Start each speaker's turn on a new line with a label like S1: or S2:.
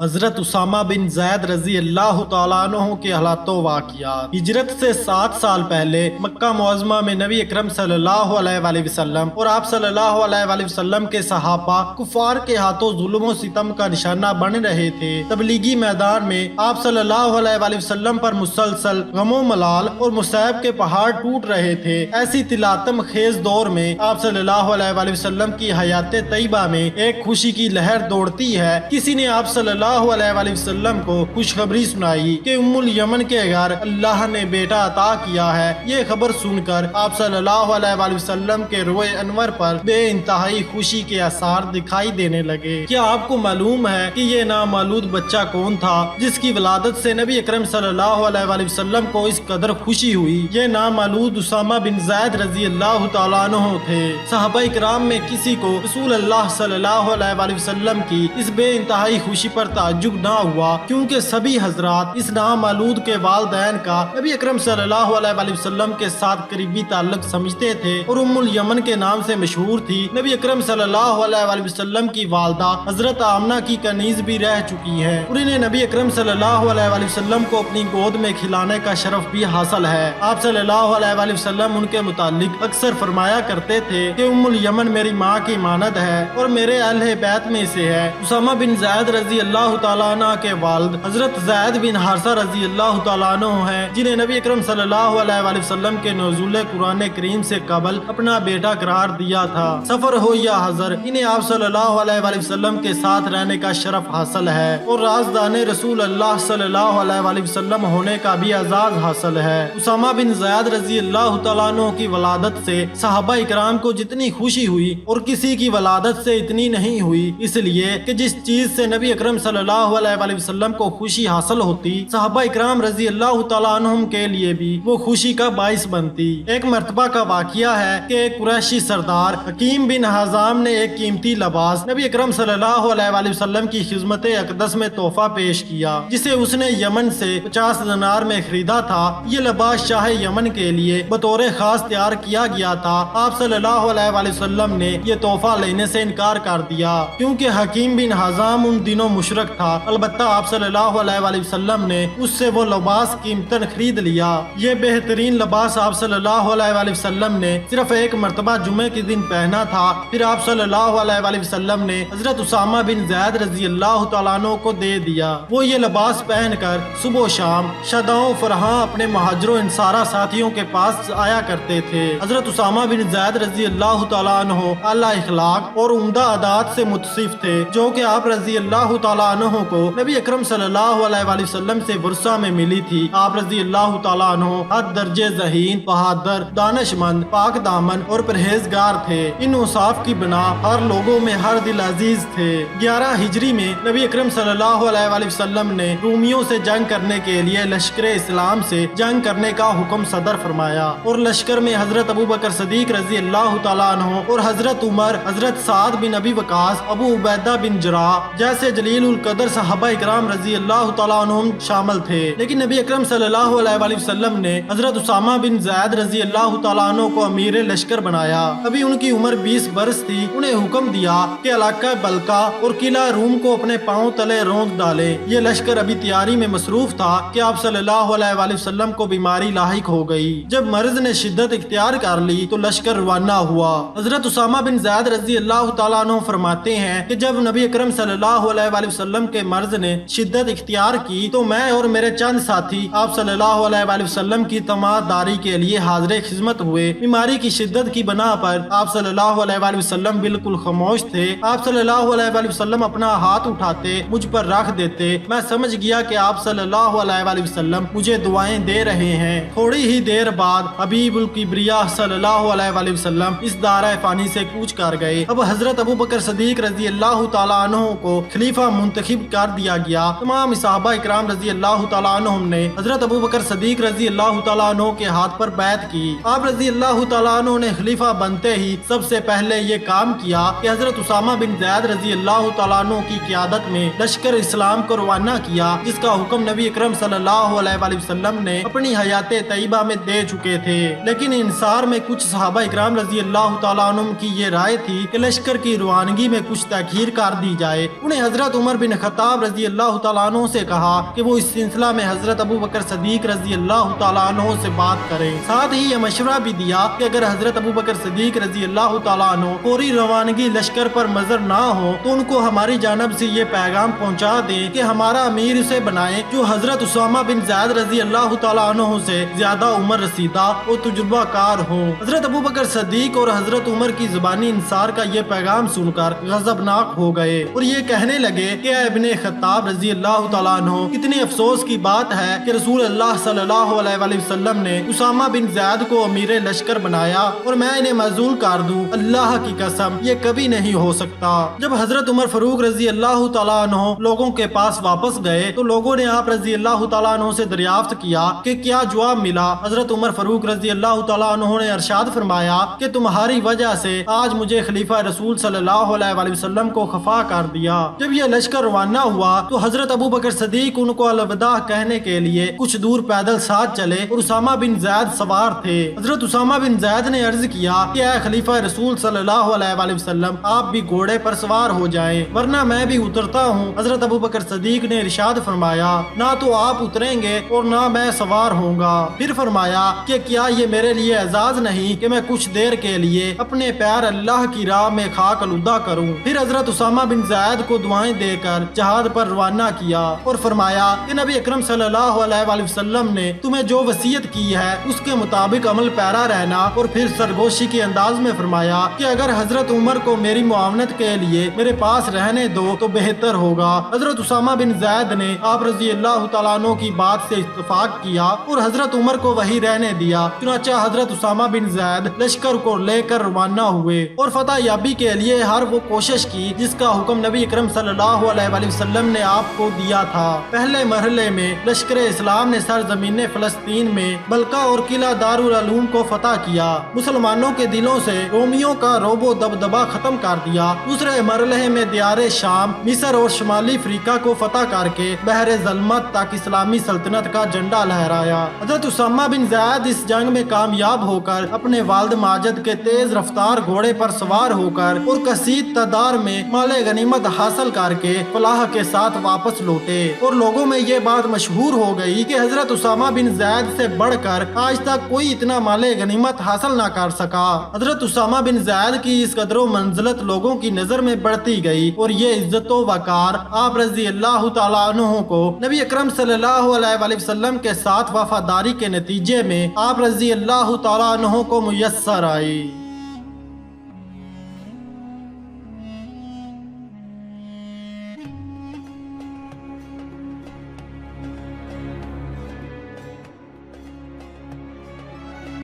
S1: حضرت اسامہ بن زید رضی اللہ تعالیٰ عنہ کے حالات و واقعات۔ ہجرت سے 7 سال پہلے مکہ معظمہ میں نبی اکرم صلی اللہ علیہ وآلہ وسلم اور آپ صلی اللہ علیہ وآلہ وسلم کے صحابہ کفار کے ہاتھوں ظلم و ستم کا نشانہ بن رہے تھے۔ تبلیغی میدان میں آپ صلی اللہ علیہ وآلہ وسلم پر مسلسل غم و ملال اور مصائب کے پہاڑ ٹوٹ رہے تھے۔ ایسی تلاطم خیز دور میں آپ صلی اللہ علیہ وآلہ وسلم کی حیات طیبہ میں ایک خوشی کی لہر دوڑتی ہے۔ کسی نے آپ صلی اللہ علیہ وآلہ وسلم کو خوشخبری سنائی کہ ام الیمن کے گھر اللہ نے بیٹا عطا کیا ہے۔ یہ خبر سن کر آپ صلی اللہ علیہ وآلہ وسلم کے روئے انور پر بے انتہائی خوشی کے آثار دکھائی دینے لگے۔ کیا آپ کو معلوم ہے کہ یہ نامولود بچہ کون تھا جس کی ولادت سے نبی اکرم صلی اللہ علیہ وآلہ وسلم کو اس قدر خوشی ہوئی؟ یہ نامولود اسامہ بن زید رضی اللہ تعالیٰ عنہ تھے۔ صحابہ اکرام میں کسی کو رسول اللہ صلی اللہ علیہ وآلہ وسلم کی اس بے انتہائی خوشی پر تعجب نہ ہوا، کیونکہ سبھی حضرات اس نامولود کے والدین کا نبی اکرم صلی اللہ علیہ وآلہ وسلم کے ساتھ قریبی تعلق سمجھتے تھے اور ام الیمن کے نام سے مشہور تھی۔ نبی اکرم صلی اللہ علیہ وآلہ وسلم کی والدہ حضرت آمنہ کی کنیز بھی رہ چکی ہیں اور انہیں نبی اکرم صلی اللہ علیہ وآلہ وسلم کو اپنی گود میں کھلانے کا شرف بھی حاصل ہے۔ آپ صلی اللہ علیہ وآلہ وسلم ان کے متعلق اکثر فرمایا کرتے تھے کہ ام الیمن میری ماں کی مانند ہے اور میرے اہل بیت میں سے ہے۔ اسامہ بن زید رضی اللہ تعالیٰ عنہ کے والد حضرت زید بن حارثہ رضی اللہ تعالیٰ عنہ ہیں، جنہیں نبی اکرم صلی اللہ علیہ وآلہ وسلم کے نزول قرآن کریم سے قبل اپنا بیٹا قرار دیا تھا۔ سفر ہو یا حضر، انہیں آپ صلی اللہ علیہ وآلہ وسلم کے ساتھ رہنے کا شرف حاصل ہے اور رازدان رسول اللہ صلی اللہ علیہ وآلہ وسلم ہونے کا بھی اعزاز حاصل ہے۔ اسامہ بن زید رضی اللہ تعالیٰ عنہ کی ولادت سے صحابہ اکرام کو جتنی خوشی ہوئی اور کسی کی ولادت سے اتنی نہیں ہوئی، اس لیے کہ جس چیز سے نبی اکرم صلی اللہ علیہ وآلہ وسلم کو خوشی حاصل ہوتی، صحابہ اکرام رضی اللہ تعالیٰ عنہم کے لیے بھی وہ خوشی کا باعث بنتی۔ ایک مرتبہ کا واقعہ ہے کہ ایک قریشی سردار حکیم بن حزام نے ایک قیمتی لباس نبی اکرم صلی اللہ علیہ وآلہ وسلم کی خدمت اقدس میں تحفہ پیش کیا، جسے اس نے یمن سے 50 دینار میں خریدا تھا۔ یہ لباس شاہ یمن کے لیے بطور خاص تیار کیا گیا تھا۔ آپ صلی اللہ علیہ وآلہ وسلم نے یہ تحفہ لینے سے انکار کر دیا، کیونکہ حکیم بن حزام ان دنوں مشرک تھا۔ البتہ آپ صلی اللہ علیہ وآلہ وسلم نے اس سے وہ لباس قیمتاً خرید لیا۔ یہ بہترین لباس آپ صلی اللہ علیہ وآلہ وسلم نے صرف ایک مرتبہ جمعے کے دن پہنا تھا۔ پھر آپ صلی اللہ علیہ وآلہ وسلم نے حضرت اسامہ بن زید رضی اللہ تعالیٰ عنہ کو دے دیا۔ وہ یہ لباس پہن کر صبح و شام شاداں فرحاں اپنے مہاجر و انصارہ ساتھیوں کے پاس آیا کرتے تھے۔ حضرت اسامہ بن زید رضی اللہ تعالیٰ عنہ اعلیٰ اخلاق اور عمدہ عادات سے متصف تھے، جو کہ آپ رضی اللہ تعالیٰ عنہ کو نبی اکرم صلی اللہ علیہ وآلہ وسلم سے ورثہ میں ملی تھی۔ آپ رضی اللہ تعالیٰ عنہ حد درجے ذہین، بہادر، دانش مند، پاک دامن اور پرہیزگار تھے۔ ان اوصاف کی بنا ہر لوگوں میں ہر دل عزیز تھے۔ 11 ہجری میں نبی اکرم صلی اللہ علیہ وآلہ وسلم نے رومیوں سے جنگ کرنے کے لیے لشکر اسلام سے جنگ کرنے کا حکم صدر فرمایا اور لشکر میں حضرت ابو بکر صدیق رضی اللہ تعالیٰ عنہ اور حضرت عمر، حضرت سعد بن ابی وقاص، ابو عبیدہ بن جراح جیسے جلیل القدر صحابہ اکرام رضی اللہ تعالیٰ عنہم شامل تھے۔ لیکن نبی اکرم صلی اللہ علیہ وآلہ وسلم نے حضرت اسامہ بن زید رضی اللہ تعالیٰ عنہ کو امیر لشکر بنایا۔ ابھی ان کی عمر 20 برس تھی۔ انہیں حکم دیا کہ علاقہ بلقا اور قلعہ روم کو اپنے پاؤں تلے روند ڈالے۔ یہ لشکر ابھی تیاری میں مصروف تھا کہ آپ صلی اللہ علیہ وآلہ وسلم کو بیماری لاحق ہو گئی۔ جب مرض نے شدت اختیار کر لی تو لشکر روانہ ہوا۔ حضرت اسامہ بن زید رضی اللہ تعالیٰ عنہ فرماتے ہیں کہ جب نبی اکرم صلی اللہ علیہ وآلہ وسلم کے مرض نے شدت اختیار کی تو میں اور میرے چند ساتھی آپ صلی اللہ علیہ وآلہ وسلم کی تماداری کے لیے حاضر خدمت ہوئے۔ بیماری کی شدت کی بنا پر آپ صلی اللہ علیہ وآلہ وسلم بالکل خاموش تھے۔ آپ صلی اللہ علیہ وآلہ وسلم اپنا ہاتھ اٹھاتے مجھ پر رکھ دیتے۔ میں سمجھ گیا کہ آپ صلی اللہ علیہ وآلہ وسلم مجھے دعائیں دے رہے ہیں۔ تھوڑی ہی دیر بعد حبیب الکبریاء صلی اللہ علیہ وآلہ وسلم اس دارہ فانی سے کوچ کر گئے۔ اب حضرت ابو بکر صدیق رضی اللہ تعالیٰ عنہ کو خلیفہ منتخب کر دیا گیا۔ تمام صحابہ اکرام رضی اللہ تعالیٰ عنہم نے حضرت ابو بکر صدیق رضی اللہ تعالیٰ عنہ کے ہاتھ پر بیعت کی۔ آپ رضی اللہ تعالیٰ عنہ نے خلیفہ بنتے ہی سب سے پہلے یہ کام کیا کہ حضرت اسامہ بن زید رضی اللہ تعالیٰ عنہ کی قیادت میں لشکر اسلام کو روانہ کیا، جس کا حکم نبی اکرم صلی اللہ علیہ وآلہ وسلم نے اپنی حیات طیبہ میں دے چکے تھے۔ لیکن انصار میں کچھ صحابہ اکرام رضی اللہ تعالیٰ عنہ کی یہ رائے تھی کہ لشکر کی روانگی میں کچھ تاخیر کر دی جائے۔ انہیں حضرت عمر بن بن خطاب رضی اللہ تعالیٰ عنہ سے کہا کہ وہ اس سلسلہ میں حضرت ابو بکر صدیق رضی اللہ تعالیٰ عنہ سے بات کریں۔ ساتھ ہی یہ مشورہ بھی دیا کہ اگر حضرت ابو بکر صدیق رضی اللہ تعالیٰ عنہ فوری روانگی لشکر پر مظر نہ ہو تو ان کو ہماری جانب سے یہ پیغام پہنچا دیں کہ ہمارا امیر اسے بنائے جو حضرت اسامہ بن زید رضی اللہ تعالیٰ عنہ سے زیادہ عمر رسیدہ اور تجربہ کار ہوں۔ حضرت ابو بکر صدیق اور حضرت عمر کی زبانی انصار کا یہ پیغام سن کر غضبناک ہو گئے اور یہ کہنے لگے کہ اے ابن خطاب رضی اللہ تعالیٰ عنہ، کتنی افسوس کی بات ہے کہ رسول اللہ صلی اللہ علیہ وآلہ وسلم نے اسامہ بن زید کو امیر لشکر بنایا اور میں انہیں معزول کر دوں۔ اللہ کی قسم یہ کبھی نہیں ہو سکتا۔ جب حضرت عمر فاروق رضی اللہ تعالیٰ عنہ لوگوں کے پاس واپس گئے تو لوگوں نے آپ رضی اللہ تعالیٰ عنہ سے دریافت کیا کہ کیا جواب ملا۔ حضرت عمر فاروق رضی اللہ تعالیٰ عنہ نے ارشاد فرمایا کہ تمہاری وجہ سے آج مجھے خلیفہ رسول صلی اللہ علیہ وآلہ وسلم کو خفا کر دیا۔ جب یہ لشکر روانہ ہوا تو حضرت ابو بکر صدیق ان کو الوداع کہنے کے لیے کچھ دور پیدل ساتھ چلے اور اسامہ بن زید سوار تھے۔ حضرت اسامہ بن زید نے عرض کیا کہ اے خلیفہ رسول صلی اللہ علیہ وآلہ وسلم، آپ بھی گھوڑے پر سوار ہو جائیں ورنہ میں بھی اترتا ہوں۔ حضرت ابو بکر صدیق نے ارشاد فرمایا نہ تو آپ اتریں گے اور نہ میں سوار ہوں گا۔ پھر فرمایا کہ کیا یہ میرے لیے اعزاز نہیں کہ میں کچھ دیر کے لیے اپنے پیر اللہ کی راہ میں خاک آلودہ کروں۔ پھر حضرت اسامہ بن زید کو دعائیں دے کر جہاد پر روانہ کیا اور فرمایا کہ نبی اکرم صلی اللہ علیہ وآلہ وسلم نے تمہیں جو وصیت کی ہے اس کے مطابق عمل پیرا رہنا، اور پھر سرگوشی کے انداز میں فرمایا کہ اگر حضرت عمر کو میری معاونت کے لیے میرے پاس رہنے دو تو بہتر ہوگا۔ حضرت اسامہ بن زید نے آپ رضی اللہ تعالیٰ عنہ کی بات سے اتفاق کیا اور حضرت عمر کو وہی رہنے دیا۔ چنانچہ حضرت اسامہ بن زید لشکر کو لے کر روانہ ہوئے اور فتح یابی کے لیے ہر وہ کوشش کی جس کا حکم نبی اکرم صلی اللہ علیہ وآلہ وسلم نے آپ کو دیا تھا۔ پہلے مرحلے میں لشکر اسلام نے سرزمین فلسطین میں بلقا اور قلعہ دارالعلوم کو فتح کیا، مسلمانوں کے دلوں سے رومیوں کا روب و دبدبا ختم کر دیا۔ دوسرے مرحلے میں دیار شام، مصر اور شمالی افریقہ کو فتح کر کے بحر ظلمت تک اسلامی سلطنت کا جھنڈا لہرایا۔ حضرت اسامہ بن زید اس جنگ میں کامیاب ہو کر اپنے والد ماجد کے تیز رفتار گھوڑے پر سوار ہو کر اور کثیر تعداد میں مال غنیمت حاصل کر کے فلاح کے ساتھ واپس لوٹے، اور لوگوں میں یہ بات مشہور ہو گئی کہ حضرت اسامہ بن زید سے بڑھ کر آج تک کوئی اتنا مال غنیمت حاصل نہ کر سکا۔ حضرت اسامہ بن زید کی اس قدر و منزلت لوگوں کی نظر میں بڑھتی گئی اور یہ عزت و وقار آپ رضی اللہ تعالیٰ عنہ کو نبی اکرم صلی اللہ علیہ وآلہ وسلم کے ساتھ وفاداری کے نتیجے میں آپ رضی اللہ تعالیٰ عنہ کو میسر آئی۔